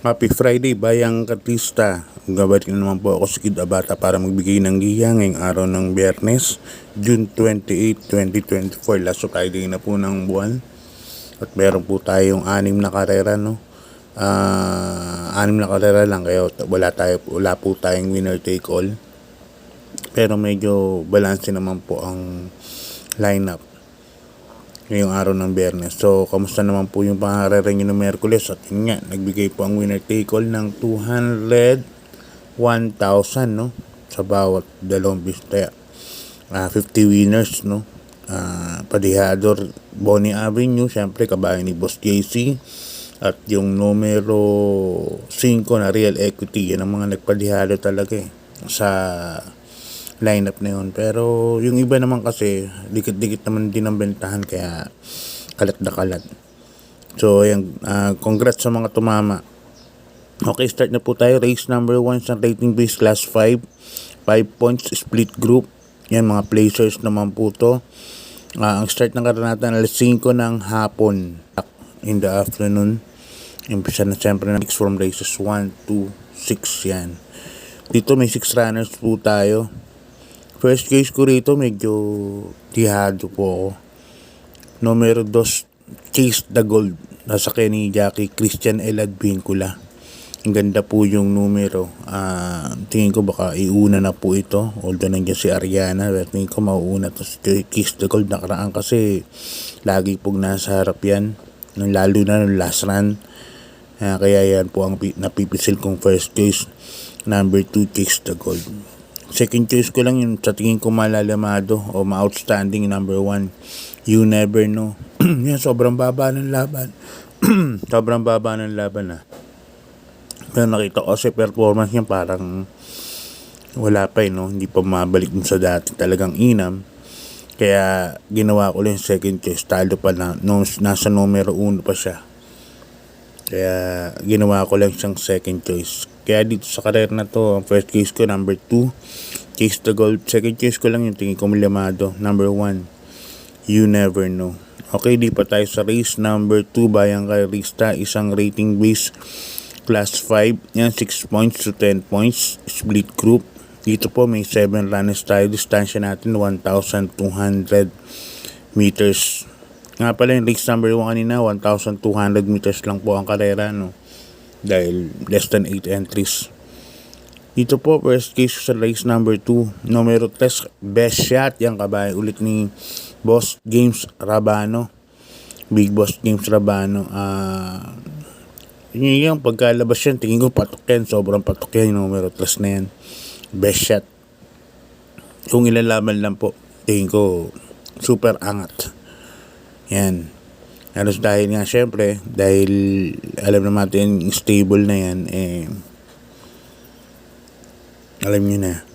Happy Friday, Bayang Katista. Gabalik na naman po ako sa Kid Abata para magbigay ng giya ngayong araw ng Biyernes, June 28, 2024. Last Friday na po ng buwan. At meron po tayong 6 na karera, no? 6 na karera lang, kaya wala po tayong winner take all. Pero medyo balance naman po ang lineup ngayong araw ng Biyernes. So, kamusta naman po yung pangarera nyo ng Merkules? At yun nga, nagbigay po ang winner take all ng 201,000, no? Sa bawat dalawang bista. 50 winners, no? Padihador, Bonnie Avenue, syempre kabayan ni Boss JC. At yung numero 5 na Real Equity, yan ang mga nagpadihado talaga sa lineup na yun. Pero yung iba naman kasi dikit-dikit naman din ang bentahan, kaya kalat na kalat. So ayan, congrats sa mga tumama. Okay, start na po tayo. Race number 1 sa rating base class 5 points split group. Yan, mga placers naman po to. Ang start ng karera natin alas 5 ng hapon in the afternoon. Umpisa na siyempre na mix from races 1 to 6 yan. Dito may 6 runners po tayo. First case ko rito, medyo tihado po ako. Numero 2, Chase the Gold. Nasa ni Jackie Christian Elad Vincula. Ang ganda po yung numero. Tingin ko baka iuna na po ito. Although nandiyan si Ariana, pero tingin ko mauuna to si Chase the Gold. Nakaraan kasi lagi pong nasa harap yan. Lalo na ng last run. Kaya yan po ang napipisil kong first case. Number 2, Chase the Gold. Second choice ko lang yung sa tingin ko malalamado o ma-outstanding, number 1, You Never Know. Yan, sobrang baba ng laban. Sobrang baba ng laban Pero nakita ko kasi performance niya parang wala pa no? Hindi pa mabalik dun sa dati. Talagang inam. Kaya ginawa ko lang yung second choice. Talo pa na. Nasa numero 1 pa siya. Kaya ginawa ko lang siyang second choice. Kaya dito sa karera na to, ang first case ko number 2, Chase the Gold. Second case ko lang yung tingin ko malamado, number 1, You Never Know. Okay, di pa tayo sa race number 2, Bayang Karista. Isang rating base class 5. Yan, 6 points to 10 points. Split group. Dito po may 7 runners tayo. Distansya natin 1,200 meters. Nga pala yung race number 1 kanina, 1,200 meters lang po ang karera, no? Dahil less than 8 entries. Dito po, first case sa race number 2, numero 3, Best Shot. Yan, kabay ulit ni Boss James Rabano. Big Boss James Rabano. Yun yung pagkalabas yan, tingin ko patok yan. Sobrang patok yan, yung numero 3 na yan. Best Shot. Kung ilalaban lang po, tingin ko super angat. Yan. Halos dahil nga syempre, dahil alam naman natin stable na yan, alam nyo na.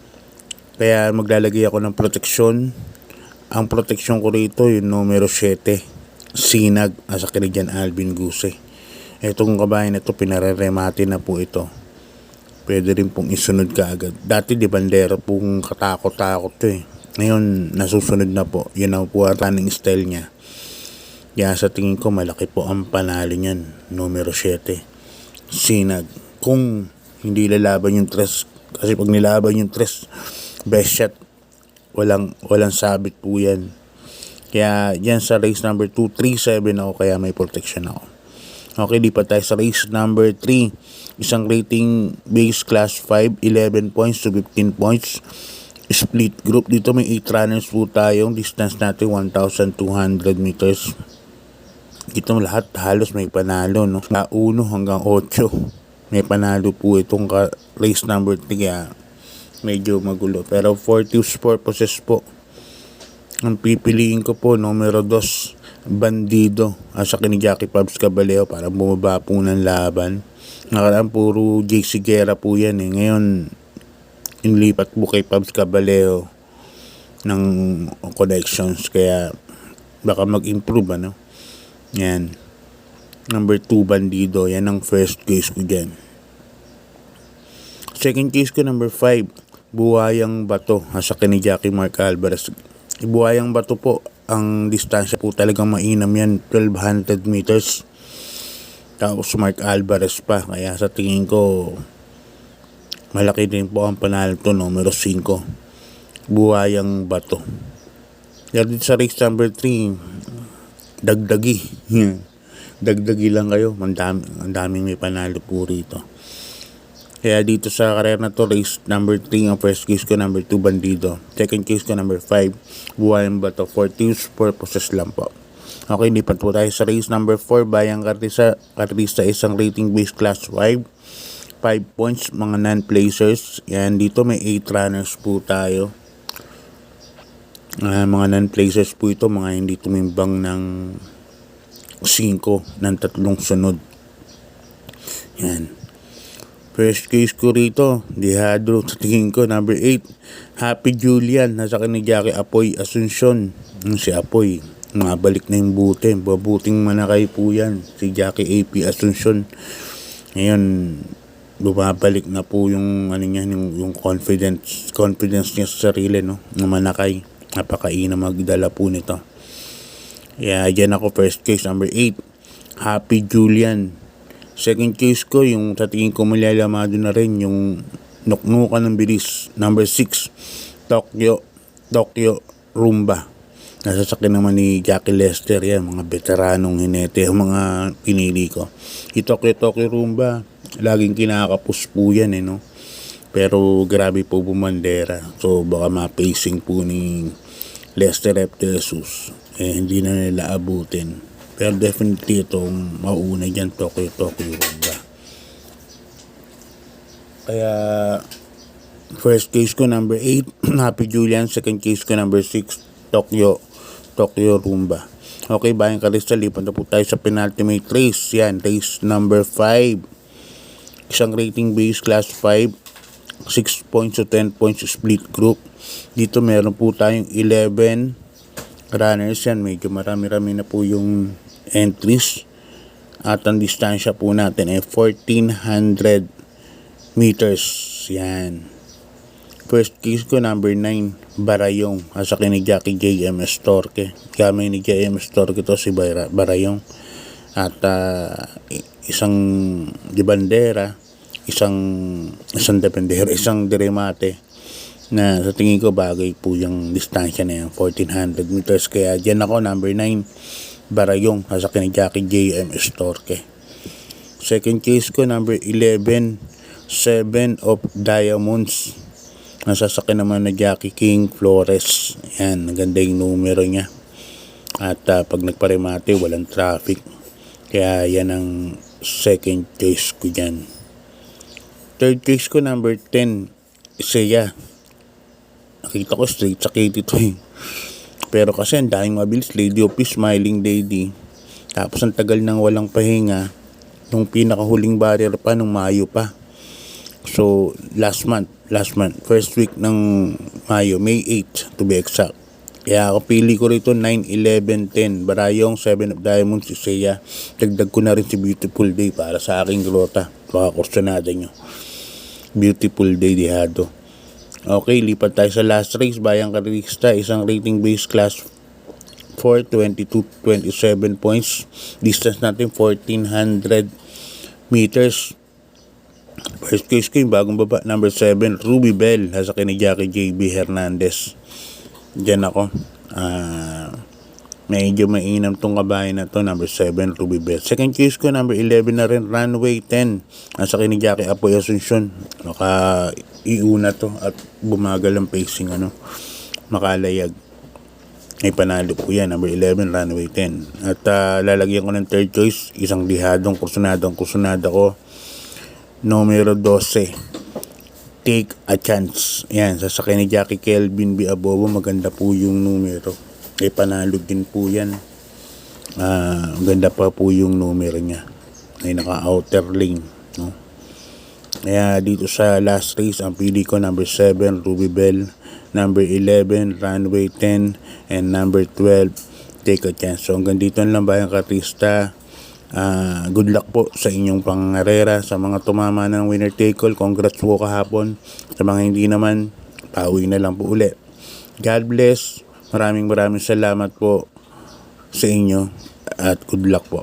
Kaya maglalagay ako ng proteksyon. Ang proteksyon ko rito yung numero 7, Sinag, asa Canadian Alvin Guse. Itong kabayan na ito, pinareremate na po ito. Pwede rin pong isunod ka agad. Dati di bandera pong katakot-takot to Ngayon, nasusunod na po. Yun ang po ang running style niya. Kaya sa tingin ko malaki po ang panalo niyan, numero 7, Sinag. Kung hindi lalaban yung 3, kasi pag nilaban yung 3, Best Shot, walang sabit po yan. Kaya yan sa race number 2, 3-7 ako, kaya may protection ako. Okay, di pa tayo sa race number 3. Isang rating base class 5, 11 points to 15 points. Split group. Dito may 8 runners po tayong distance natin 1,200 meters. Dito lahat halos may panalo, no? 1 hanggang 8 may panalo po itong race number 3, kaya medyo magulo. Pero for tips purposes po, ang pipiliin ko po numero 2, Bandido, asa ni Jackie Pabs Caballeo, para bumaba po ng laban. Nakaraan puro JC Guerra po yan Ngayon inilipat po kay Pabs Caballeo ng connections, kaya baka mag-improve Yan. Number 2, Bandido. Yan ang first case ko dyan. Second case ko, number 5, Buhayang Bato. Asa ni Jackie Mark Alvarez. Buhayang Bato po, ang distansya po talagang mainam yan. 1,200 meters. Tapos Mark Alvarez pa. Kaya sa tingin ko, malaki din po ang panalo to, numero 5. Buhayang Bato. Kaya dito sa race number 3, dagdagi. Dagdagi lang kayo. Ang daming may panalo po rito. Kaya dito sa karera na to, race number 3, ang first case ko, number 2, Bandido. Second case ko, number 5, Buhayang Bato. For teams purposes lang po. Okay, lipat po tayo sa race number 4, Bayang Kartista, isang rating based class 5. 5 points, mga non-placers. Yan, dito may 8 runners po tayo. Mga non-placers po ito, mga hindi tumimbang ng 5 ng 3 sunod. Yan. First case ko rito, Dihadro, sa tingin ko, number 8, Happy Julian, nasa ni Jackie Apoy Asuncion. Si Apoy, mabalik na yung buti, babuting manakay po yan, si Jackie AP Asuncion. Ngayon, bumabalik na po yung niya, yung confidence niya sa sarili, no, na manakay. Napakaina magdala po nito. Yeah, yan ako, first case, number 8, Happy Julian. Second case ko, yung sa tingin ko malalamado na rin, yung nuknukan ng bilis, number 6, Tokyo Rumba. Nasasakyan naman ni Jackie Lester, yan, mga veteranong hinete, yung mga pinili ko. Tokyo Rumba, laging kinakapos po yan, no? Pero grabe po bumandera. So baka ma-pacing po ni Lester F. Jesus. Hindi na nila abutin. Pero definitely itong mauna dyan, Tokyo Rumba. Kaya first case ko, number 8, Happy Julian. Second case ko, number 6, Tokyo Rumba. Okay, Bayang Kartista, lipat na po tayo sa penultimate race. Yan, race number 5. Isang rating base class 5. 6 points to 10 points split group. Dito meron po tayong 11 runners. Yan, medyo marami-rami na po yung entries. At ang distansya po natin ay 1,400 meters. Yan. First case ko, number 9, Barayong. Asaki ni Jackie J.M. Estorque. Gamay ni J.M. Estorque to si Barayong. At isang di bandera, isang dependero, isang diremate na sa tingin ko bagay po yung distansya na yan, 1,400 meters. Kaya dyan ako, number 9, Barayong, sasakyan ni Jackie J.M. Estorque. Second case ko, number 11, 7 of Diamonds. Nasasakyan naman na Jackie King Flores. Yan, maganda yung numero niya. At pag nagparemate, walang traffic. Kaya yan ang second case ko dyan. Third case ko, number 10, Isaiah. Nakita ko straight sa Katie to eh. Pero kasi ang daming mabilis, Lady of Peace, Smiling Lady. Tapos ang tagal nang walang pahinga. Nung pinakahuling barrier pa, nung Mayo pa. So, last month, first week ng Mayo, May 8 to be exact. Kaya ako pili ko rito 9, 11, 10. Barayong, 7 of Diamonds, Isaiah. Dagdag ko na rin si Beautiful Day para sa aking grota. Baka kursunada nyo. Beautiful Day, Dihado. Okay, lipat tayo sa last race, Bayang Kartista, isang rating base class 4, 22-27 points. Distance natin 1,400 meters. First case ko yung bagong baba, number 7, Ruby Bell, sasakyan ni Jackie J.B. Hernandez. Diyan ako. Medyo mainam tong kabayan na to, number 7, Ruby Bell. Second case ko, number 11 na rin, Runway 10. Nasa ni Jackie Apoy Asuncion. Maka iuna to at bumagal ang pacing, makalayag. May panalo po yan, number 11, Runway 10. At lalagyan ko ng third choice, isang dihadong kursunada ko, numero 12, Take a Chance. Yan, sasakay ni Jackie Kelvin B. Abobo. Maganda po yung numero. May panalo din po yan. Ganda pa po yung numero niya. May naka-outer lane, no? Kaya dito sa last race, ang pili ko number 7, Ruby Bell, number 11, Runway 10, and number 12, Take a Chance. So hanggang dito lang, Bayang Kartista. Good luck po sa inyong pangarera. Sa mga tumama ng winner take all, congrats po kahapon. Sa mga hindi naman, pauwi na lang po ulit. God bless. Maraming salamat po sa inyo at good luck po.